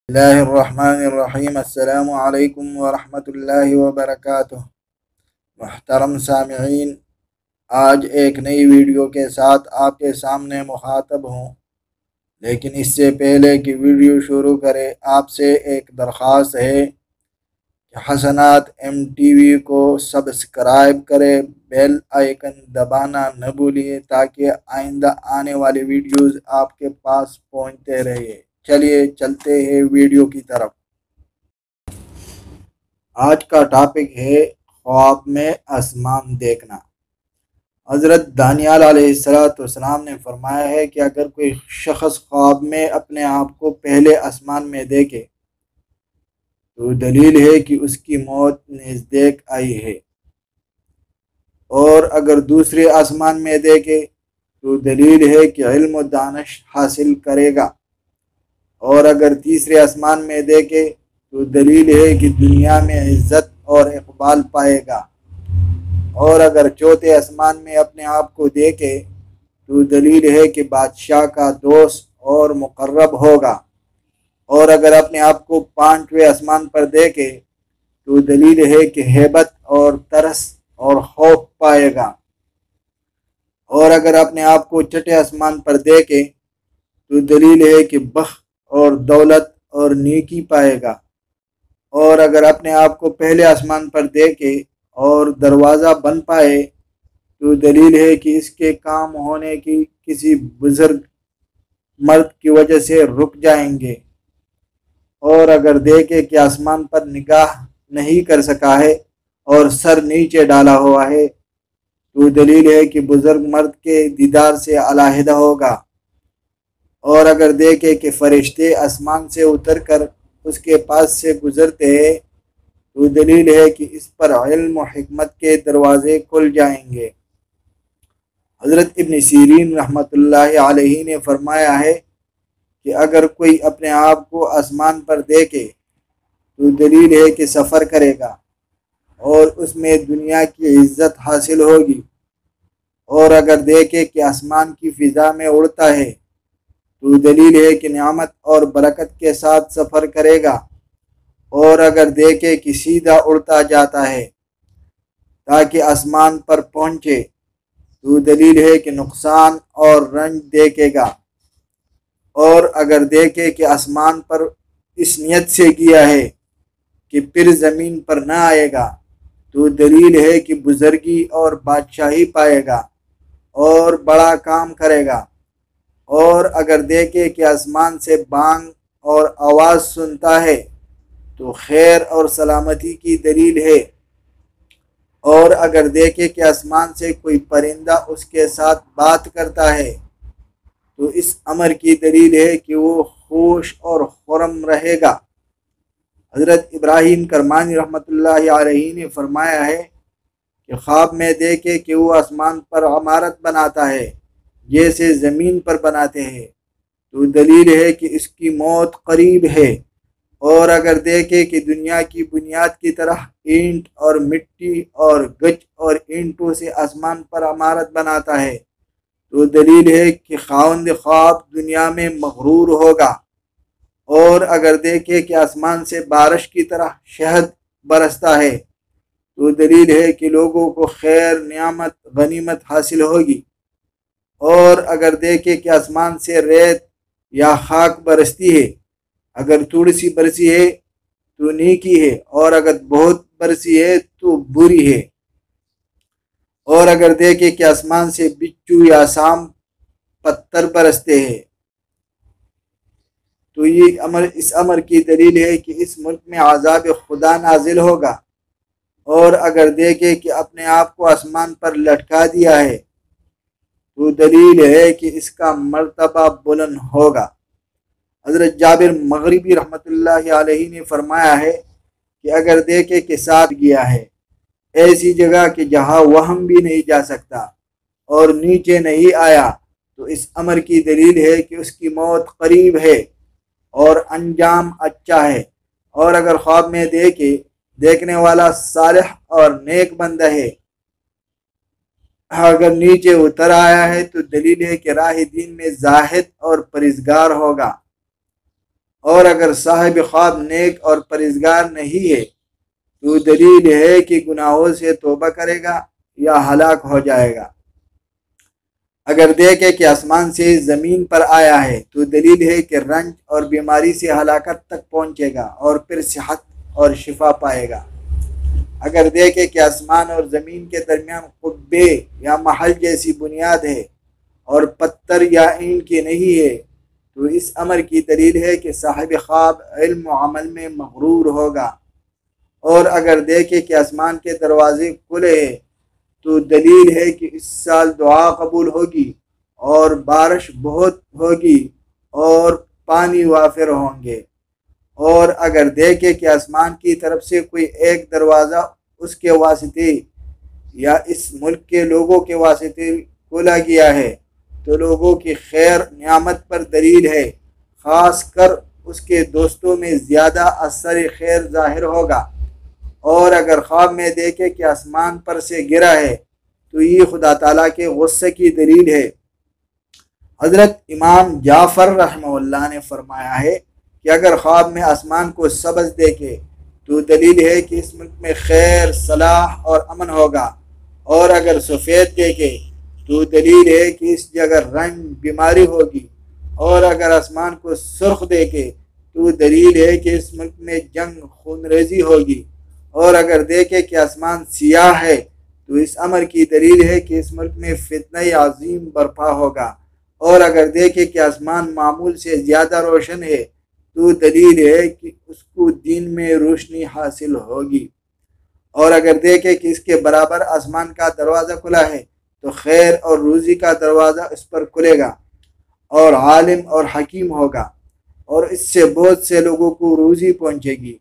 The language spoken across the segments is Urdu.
اللہ الرحمن الرحیم۔ السلام علیکم ورحمۃ اللہ وبرکاتہ۔ محترم سامعین، آج ایک نئی ویڈیو کے ساتھ آپ کے سامنے مخاطب ہوں، لیکن اس سے پہلے کہ ویڈیو شروع کرے آپ سے ایک درخواست ہے کہ حسنات ایم ٹی وی کو سبسکرائب کرے، بیل آئیکن دبانا نہ بھولیے تاکہ آئندہ آنے والی ویڈیوز آپ کے پاس پہنچتے رہے۔ چلیے چلتے ہیں ویڈیو کی طرف۔ آج کا ٹاپک ہے خواب میں آسمان دیکھنا۔ حضرت دانیال علیہ السلام نے فرمایا ہے کہ اگر کوئی شخص خواب میں اپنے آپ کو پہلے آسمان میں دیکھے تو دلیل ہے کہ اس کی موت نزدیک آئی ہے، اور اگر دوسرے آسمان میں دیکھے تو دلیل ہے کہ علم و دانش حاصل کرے گا، اور اگر تیسرے آسمان میں دیکھے تو دلیل ہے کہ دنیا میں عزت اور اقبال پائے گا، اور اگر چوتھے آسمان میں اپنے آپ کو دیکھے تو دلیل ہے کہ بادشاہ کا دوست اور مقرب ہوگا، اور اگر اپنے آپ کو پانچویں آسمان پر دیکھے تو دلیل ہے کہ ہیبت اور ترس اور خوف پائے گا، اور اگر اپنے آپ کو چھٹے آسمان پر دیکھے تو دلیل ہے کہ بخت اور دولت اور نیکی پائے گا، اور اگر اپنے آپ کو پہلے آسمان پر دیکھے اور دروازہ بن پائے تو دلیل ہے کہ اس کے کام ہونے کی کسی بزرگ مرد کی وجہ سے رک جائیں گے، اور اگر دیکھے کہ آسمان پر نگاہ نہیں کر سکا ہے اور سر نیچے ڈالا ہوا ہے تو دلیل ہے کہ بزرگ مرد کے دیدار سے علیحدہ ہوگا، اور اگر دیکھے کہ فرشتے آسمان سے اتر کر اس کے پاس سے گزرتے ہیں تو دلیل ہے کہ اس پر علم و حکمت کے دروازے کھل جائیں گے۔ حضرت ابن سیرین رحمۃ اللہ علیہ نے فرمایا ہے کہ اگر کوئی اپنے آپ کو آسمان پر دیکھے تو دلیل ہے کہ سفر کرے گا اور اس میں دنیا کی عزت حاصل ہوگی، اور اگر دیکھے کہ آسمان کی فضا میں اڑتا ہے تو دلیل ہے کہ نعمت اور برکت کے ساتھ سفر کرے گا، اور اگر دیکھے کہ سیدھا اڑتا جاتا ہے تاکہ آسمان پر پہنچے تو دلیل ہے کہ نقصان اور رنج دیکھے گا، اور اگر دیکھے کہ آسمان پر اس نیت سے گیا ہے کہ پھر زمین پر نہ آئے گا تو دلیل ہے کہ بزرگی اور بادشاہی پائے گا اور بڑا کام کرے گا، اور اگر دیکھے کہ آسمان سے بانگ اور آواز سنتا ہے تو خیر اور سلامتی کی دلیل ہے، اور اگر دیکھے کہ آسمان سے کوئی پرندہ اس کے ساتھ بات کرتا ہے تو اس امر کی دلیل ہے کہ وہ خوش اور خرم رہے گا۔ حضرت ابراہیم کرمانی رحمۃ اللہ علیہ نے فرمایا ہے کہ خواب میں دیکھے کہ وہ آسمان پر عمارت بناتا ہے جیسے زمین پر بناتے ہیں تو دلیل ہے کہ اس کی موت قریب ہے، اور اگر دیکھے کہ دنیا کی بنیاد کی طرح اینٹ اور مٹی اور گچ اور اینٹوں سے آسمان پر عمارت بناتا ہے تو دلیل ہے کہ خاوند خواب دنیا میں مغرور ہوگا، اور اگر دیکھے کہ آسمان سے بارش کی طرح شہد برستا ہے تو دلیل ہے کہ لوگوں کو خیر نعمت غنیمت حاصل ہوگی، اور اگر دیکھے کہ آسمان سے ریت یا خاک برستی ہے، اگر تھوڑی سی برسی ہے تو نیکی ہے، اور اگر بہت برسی ہے تو بری ہے، اور اگر دیکھے کہ آسمان سے بچھو یا سام پتھر برستے ہیں تو یہ اس امر کی دلیل ہے کہ اس ملک میں عذاب خدا نازل ہوگا، اور اگر دیکھے کہ اپنے آپ کو آسمان پر لٹکا دیا ہے تو دلیل ہے کہ اس کا مرتبہ بلند ہوگا۔ حضرت جابر مغربی رحمۃ اللہ علیہ نے فرمایا ہے کہ اگر دیکھے کہ ساتھ گیا ہے ایسی جگہ کہ جہاں وہم بھی نہیں جا سکتا اور نیچے نہیں آیا تو اس امر کی دلیل ہے کہ اس کی موت قریب ہے اور انجام اچھا ہے، اور اگر خواب میں دیکھنے والا صالح اور نیک بندہ ہے اگر نیچے اتر آیا ہے تو دلیل ہے کہ راہ دین میں زاہد اور پرہیزگار ہوگا، اور اگر صاحب خواب نیک اور پرہیزگار نہیں ہے تو دلیل ہے کہ گناہوں سے توبہ کرے گا یا ہلاک ہو جائے گا۔ اگر دیکھے کہ آسمان سے زمین پر آیا ہے تو دلیل ہے کہ رنج اور بیماری سے ہلاکت تک پہنچے گا اور پھر صحت اور شفا پائے گا۔ اگر دیکھے کہ آسمان اور زمین کے درمیان قبے یا محل جیسی بنیاد ہے اور پتھر یا اینٹ کی نہیں ہے تو اس امر کی دلیل ہے کہ صاحب خواب علم و عمل میں مغرور ہوگا۔ اور اگر دیکھے کہ آسمان کے دروازے کھلے ہیں تو دلیل ہے کہ اس سال دعا قبول ہوگی اور بارش بہت ہوگی اور پانی وافر ہوں گے۔ اور اگر دیکھے کہ آسمان کی طرف سے کوئی ایک دروازہ اس کے واسطے یا اس ملک کے لوگوں کے واسطے کھولا گیا ہے تو لوگوں کی خیر نعمت پر دلیل ہے، خاص کر اس کے دوستوں میں زیادہ اثر خیر ظاہر ہوگا۔ اور اگر خواب میں دیکھے کہ آسمان پر سے گرا ہے تو یہ خدا تعالیٰ کے غصے کی دلیل ہے۔ حضرت امام جعفر رحمہ اللہ نے فرمایا ہے کہ اگر خواب میں آسمان کو سبز دیکھے تو دلیل ہے کہ اس ملک میں خیر، صلاح اور امن ہوگا، اور اگر سفید دیکھے تو دلیل ہے کہ اس جگہ رنج، بیماری ہوگی، اور اگر آسمان کو سرخ دیکھے تو دلیل ہے کہ اس ملک میں جنگ، خون ریزی ہوگی، اور اگر دیکھے کہ آسمان سیاہ ہے تو اس امر کی دلیل ہے کہ اس ملک میں فتنہ عظیم برپا ہوگا، اور اگر دیکھے کہ آسمان معمول سے زیادہ روشن ہے تو دلیل ہے کہ اس کو دین میں روشنی حاصل ہوگی، اور اگر دیکھے کہ اس کے برابر آسمان کا دروازہ کھلا ہے تو خیر اور روزی کا دروازہ اس پر کھلے گا اور عالم اور حکیم ہوگا، اور اس سے بہت سے لوگوں کو روزی پہنچے گی۔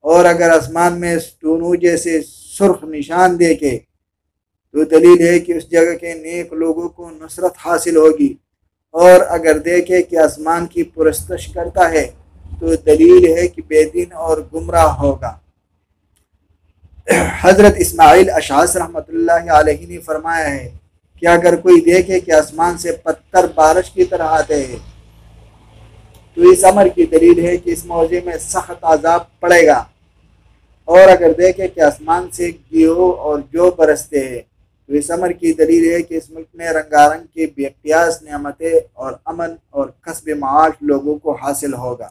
اور اگر آسمان میں ستونوں جیسے سرخ نشان دیکھے تو دلیل ہے کہ اس جگہ کے نیک لوگوں کو نصرت حاصل ہوگی، اور اگر دیکھے کہ آسمان کی پرستش کرتا ہے تو دلیل ہے کہ بے دین اور گمراہ ہوگا۔ حضرت اسماعیل اشعث رحمۃ اللہ علیہ نے فرمایا ہے کہ اگر کوئی دیکھے کہ آسمان سے پتھر بارش کی طرح آتے ہیں تو اس امر کی دلیل ہے کہ اس موضع میں سخت عذاب پڑے گا، اور اگر دیکھے کہ آسمان سے گیہوں اور جو برستے ہیں تو اس امر کی دلیل ہے کہ اس ملک میں رنگارنگ کی بے قیاس نعمتیں اور امن اور کسب معاش لوگوں کو حاصل ہوگا۔